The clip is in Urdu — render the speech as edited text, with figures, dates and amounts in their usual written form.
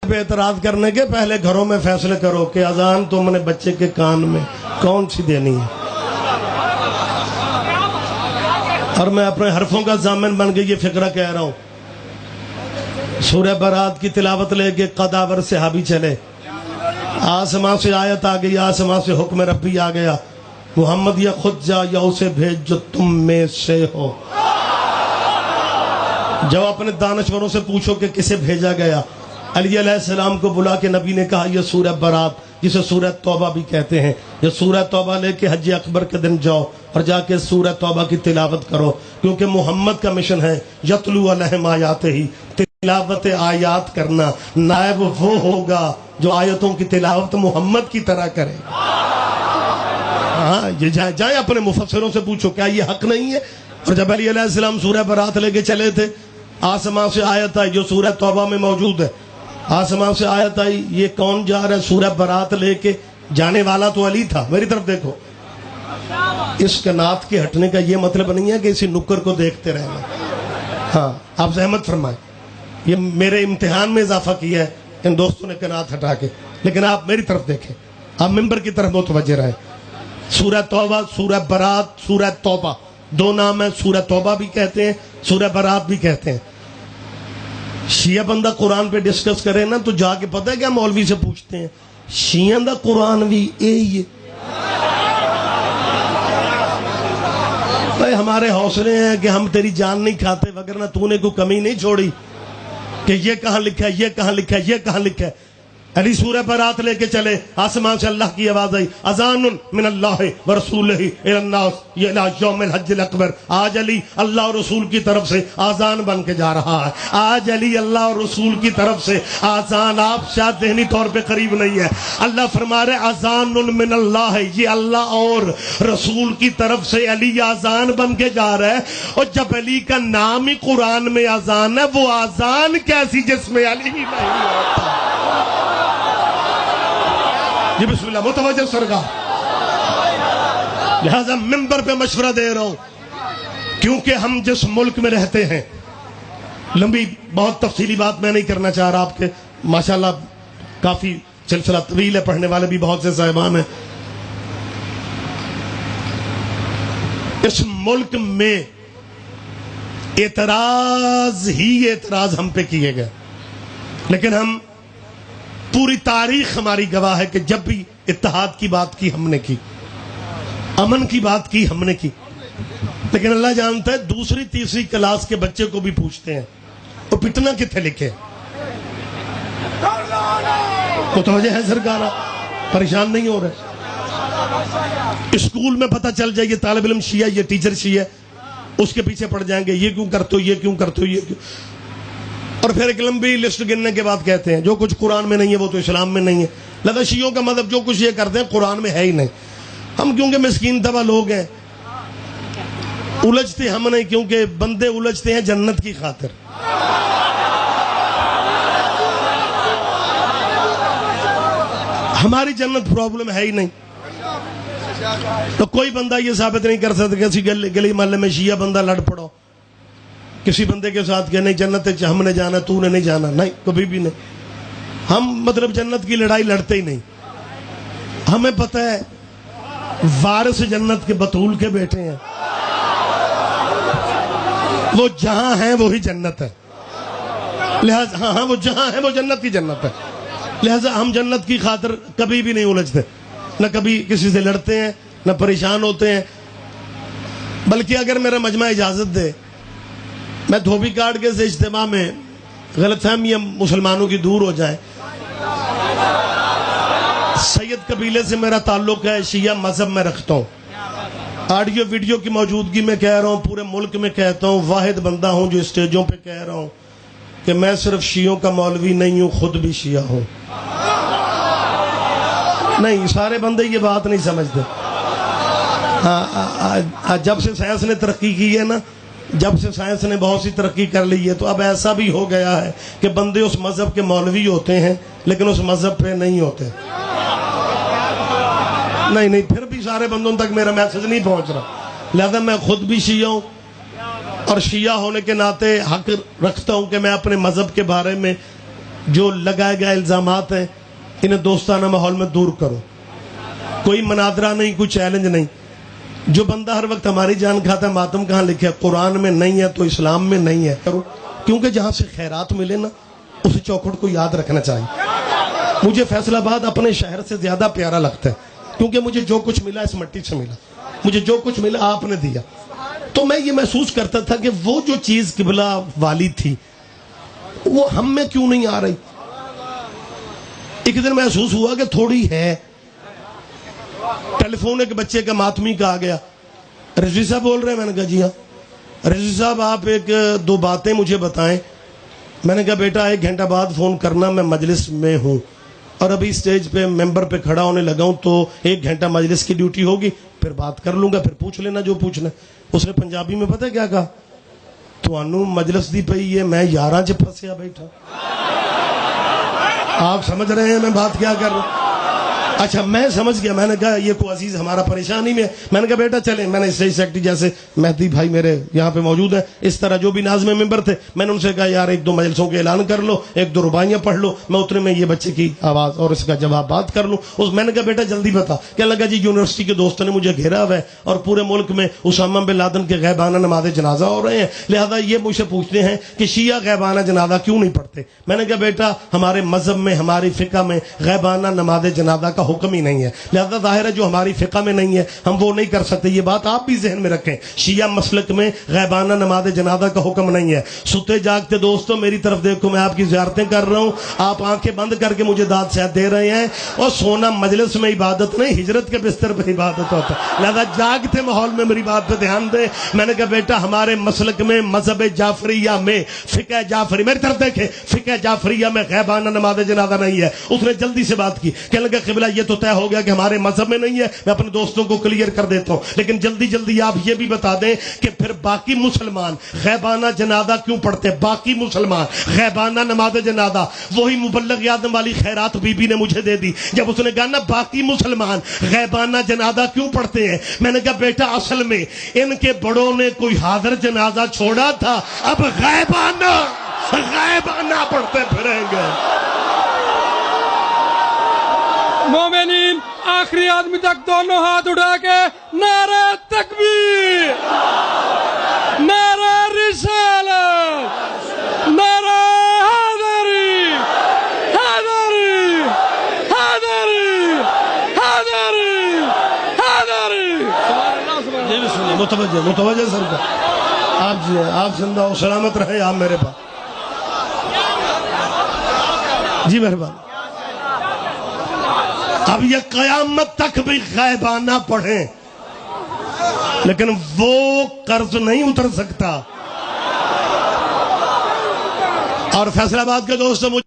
پہ اعتراض کرنے کے پہلے گھروں میں فیصلے کرو کہ اذان تم نے بچے کے کان میں کون سی دینی ہے. اور میں اپنے حرفوں کا ضامن بن کے یہ فقرہ کہہ رہا ہوں. سورہ برات کی تلاوت لے کے قداور صحابی چلے, آسمان سے آیت آ گئی, آسمان سے حکم ربی آ گیا, محمد یا خود جا یا اسے بھیج جو تم میں سے ہو. جب اپنے دانشوروں سے پوچھو کہ کسے بھیجا گیا, علی علیہ السلام کو بلا کے نبی نے کہا یہ سورہ برات جسے سورہ توبہ بھی کہتے ہیں, یہ سورہ توبہ لے کے حج اکبر کے دن جاؤ اور جا کے سورہ توبہ کی تلاوت کرو, کیونکہ محمد کا مشن ہے یتلو علیہم آیاتہ ہی, تلاوت آیات کرنا. نائب وہ ہوگا جو آیتوں کی تلاوت محمد کی طرح کرے. ہاں یہ جائیں اپنے مفسروں سے پوچھو کیا یہ حق نہیں ہے. اور جب علی علیہ السلام سورہ برات لے کے چلے تھے, آسمان سے آیت آئی جو سورہ توبہ میں موجود ہے, آسمان سے آیت آئی یہ کون جا رہا ہے سورہ برات لے کے, جانے والا تو علی تھا. میری طرف دیکھو, اس کنات کے ہٹنے کا یہ مطلب نہیں ہے کہ اسی نکر کو دیکھتے رہنا. ہاں آپ زحمت فرمائیں, یہ میرے امتحان میں اضافہ کیا ہے ان دوستوں نے کنات ہٹا کے, لیکن آپ میری طرف دیکھیں, آپ ممبر کی طرف متوجہ رہیں. سورہ توبہ, سورہ برات, سورہ توبہ دو نام ہیں. سورہ توبہ بھی کہتے ہیں, سورہ برات بھی کہتے ہیں. شیعہ بندہ قرآن پہ ڈسکس کرے نا تو جا کے پتہ ہے کیا مولوی سے پوچھتے ہیں, شیعہ دا قرآن بھی اے بھائی ہمارے حوصلے ہیں کہ ہم تیری جان نہیں کھاتے, وگرنہ تو نے کوئی کمی نہیں چھوڑی کہ یہ کہاں لکھا ہے, یہ کہاں لکھا ہے, یہ کہاں لکھا ہے. علی سورہ برات لے کے چلے, آسمان سے اللہ کی آواز آئی, اذان من اللہ ورسولہ الی الناس الی یوم الحج الاکبر. آج علی اللہ اور رسول کی طرف سے آذان بن کے جا رہا ہے. آج علی اللہ اور رسول کی طرف سے آذان, آپ شاید ذہنی طور پہ قریب نہیں ہے. اللہ فرما رہے اذان من اللہ, یہ اللہ اور رسول کی طرف سے علی آذان بن کے جا رہا ہے. اور جب علی کا نام ہی قرآن میں آذان ہے, وہ آذان کیسی جس میں علی ہی نہیں ہوتا. جی بسم اللہ, متوجہ سرکار. لہذا ممبر پہ مشورہ دے رہا ہوں, کیونکہ ہم جس ملک میں رہتے ہیں, لمبی بہت تفصیلی بات میں نہیں کرنا چاہ رہا, آپ کے ماشاءاللہ کافی سلسلہ طویل ہے, پڑھنے والے بھی بہت سے صاحبان ہیں. اس ملک میں اعتراض ہی اعتراض ہم پہ کیے گئے, لیکن ہم پوری تاریخ ہماری گواہ ہے کہ جب بھی اتحاد کی بات کی ہم نے کی, امن کی بات کی ہم نے کی, لیکن اللہ جانتا ہے دوسری تیسری کلاس کے بچے کو بھی پوچھتے ہیں وہ پٹنا کتنے لکھے. متوجہ ہے سرکار, پریشان نہیں ہو رہے. اسکول میں پتہ چل جائے یہ طالب علم شیعہ, یہ ٹیچر شیعہ, اس کے پیچھے پڑ جائیں گے, یہ کیوں کرتے ہو, یہ کیوں کرتے ہو, یہ کیوں. اور پھر ایک لمبی لسٹ گننے کے بعد کہتے ہیں جو کچھ قرآن میں نہیں ہے وہ تو اسلام میں نہیں ہے. لہذا شیعوں کا مذہب جو کچھ یہ کرتے ہیں قرآن میں ہے ہی نہیں. ہم کیونکہ مسکین طبع لوگ ہیں, الجھتے ہم نہیں, کیونکہ بندے الجھتے ہیں جنت کی خاطر. ہماری جنت پرابلم ہے ہی نہیں. تو کوئی بندہ یہ ثابت نہیں کر سکتا کہ کسی گلی محلے میں شیعہ بندہ لڑ پڑو کسی بندے کے ساتھ کہ نہیں جنت ہم نے جانا, تو نے نہیں جانا. نہیں, کبھی بھی نہیں. ہم مطلب جنت کی لڑائی لڑتے ہی نہیں. ہمیں پتہ ہے وارث جنت کے بطول کے بیٹے ہیں, وہ جہاں ہیں وہی جنت ہے. لہذا ہاں وہ جہاں ہیں وہ جنت کی جنت ہے. لہذا ہم جنت کی خاطر کبھی بھی نہیں الجھتے, نہ کبھی کسی سے لڑتے ہیں, نہ پریشان ہوتے ہیں. بلکہ اگر میرا مجمع اجازت دے, میں دھوبی کاٹ کے سے اجتماع میں غلط فہمیاں مسلمانوں کی دور ہو جائیں. سید قبیلے سے میرا تعلق ہے, شیعہ مذہب میں رکھتا ہوں. آڈیو ویڈیو کی موجودگی میں کہہ رہا ہوں, پورے ملک میں کہتا ہوں, واحد بندہ ہوں جو اسٹیجوں پہ کہہ رہا ہوں کہ میں صرف شیعوں کا مولوی نہیں ہوں, خود بھی شیعہ ہوں. نہیں, سارے بندے یہ بات نہیں سمجھتے. جب سے سائنس نے ترقی کی ہے نا, جب سے سائنس نے بہت سی ترقی کر لی ہے, تو اب ایسا بھی ہو گیا ہے کہ بندے اس مذہب کے مولوی ہوتے ہیں لیکن اس مذہب پہ نہیں ہوتے. نہیں, پھر بھی سارے بندوں تک میرا میسج نہیں پہنچ رہا. لہذا میں خود بھی شیعہ ہوں, اور شیعہ ہونے کے ناطے حق رکھتا ہوں کہ میں اپنے مذہب کے بارے میں جو لگائے گئے الزامات ہیں انہیں دوستانہ ماحول میں دور کرو. کوئی مناظرہ نہیں, کوئی چیلنج نہیں. جو بندہ ہر وقت ہماری جان کھاتا ہے ماتم کہاں لکھا ہے؟ قرآن میں نہیں ہے تو اسلام میں نہیں ہے. کرو, کیونکہ جہاں سے خیرات ملے نا اس چوکھٹ کو یاد رکھنا چاہیے. مجھے فیصل آباد اپنے شہر سے زیادہ پیارا لگتا ہے, کیونکہ مجھے جو کچھ ملا اس مٹی سے ملا. مجھے جو کچھ ملا آپ نے دیا. تو میں یہ محسوس کرتا تھا کہ وہ جو چیز قبلہ والی تھی وہ ہم میں کیوں نہیں آ رہی. ایک دن محسوس ہوا کہ تھوڑی ہے. ٹیلی فون ایک بچے کا ماتمی کا آ گیا, رضوی صاحب بول رہے ہیں. میں نے کہا جی ہاں. رضوی صاحب آپ ایک دو باتیں مجھے بتائیں. میں نے کہا بیٹا 1 گھنٹہ بعد فون کرنا, میں مجلس میں ہوں اور ابھی سٹیج پہ ممبر پہ کھڑا ہونے لگا ہوں, تو 1 گھنٹہ مجلس کی ڈیوٹی ہوگی, پھر بات کر لوں گا, پھر پوچھ لینا جو پوچھنا. اس نے پنجابی میں پتہ کیا کہا؟ تھانوں مجلس دی پئی ہے, میں 11 چ پھسیا بیٹھا. آپ سمجھ رہے ہیں میں بات کیا کر رہا ہوں؟ اچھا میں سمجھ گیا. میں نے کہا یہ کوئی عزیز ہمارا پریشانی میں ہے. میں نے کہا بیٹا چلیں. میں نے اسٹیج سیکرٹری جیسے مہدی بھائی میرے یہاں پہ موجود ہیں, اس طرح جو بھی ناظم ممبر تھے, میں نے ان سے کہا یار 1-2 مجلسوں کے اعلان کر لو, 1-2 رباعیاں پڑھ لو, میں اتنے میں یہ بچے کی آواز اور اس کا جواب بات کر لوں. میں نے کہا بیٹا جلدی بتا. کہنے لگا جی یونیورسٹی کے دوستوں نے مجھے گھیرا ہوا ہے اور پورے ملک میں اسامہ بن لادن کے غیبانہ نماز جنازہ ہو رہے ہیں, لہذا یہ مجھ سے پوچھتے ہیں کہ شیعہ غیبانہ جنازہ کیوں نہیں پڑھتے. میں نے کہا بیٹا ہمارے مذہب میں, ہماری فقہ میں غیبانہ نماز جنازہ کا حکم ہی نہیں ہے, لہذا ظاہر ہے جو ہماری فقہ میں نہیں ہے ہم وہ نہیں کر سکتے. یہ بات آپ بھی ذہن میں رکھیں, شیعہ مسلک میں غیبانہ نماز جنازہ کا حکم نہیں ہے. ستے جاگتے دوستوں میری طرف دیکھو, میں آپ کی زیارتیں کر رہا ہوں, آپ آنکھیں بند کر کے مجھے داد سیاد دے رہے ہیں. اور سونا مجلس میں عبادت نہیں, ہجرت کے بستر پہ عبادت ہوتا ہے, لہذا جاگتے ماحول میں میری بات پہ دھیان دیں. میں نے کہا بیٹا ہمارے مسلک میں مذہب جعفریہ میں فقہ جعفری, میری طرف دیکھیں, فقہ جعفریہ میں غیبانہ نماز جنازہ نہیں ہے. اس نے جلدی سے بات کی, کہنے لگا قبلہ یہ تو طے ہو گیا کہ ہمارے مذہب میں نہیں ہے, میں اپنے دوستوں کو کلیئر کر دیتا ہوں, لیکن جلدی جلدی آپ یہ بھی بتا دیں کہ پھر باقی مسلمان غیبانہ جنازہ کیوں پڑھتے. باقی مسلمان غیبانہ نماز جنازہ وہی مبلغ اعظم والی خیرات بی بی نے مجھے دے دی جب اس نے کہا نا باقی مسلمان غیبانہ جنازہ کیوں پڑھتے ہیں. میں نے کہا بیٹا اصل میں ان کے بڑوں نے کوئی حاضر جنازہ چھوڑا تھا, اب غیبانہ پڑھتے پھریں گے. مومنین آخری آدمی تک دونوں ہاتھ اٹھا کے نعرہ تکبیر, نعرہ رسالت, نعرہ حیدری, حیدری, حیدری, حیدری, حیدری. جی بسم اللہ, متوجہ سر کا آپ جی آپ زندہ ہو, سلامت رہے آپ میرے پاس. جی مہربانی. اب یہ قیامت تک بھی غیبانہ پڑھیں, لیکن وہ قرض نہیں اتر سکتا. اور فیصل آباد کے دوستوں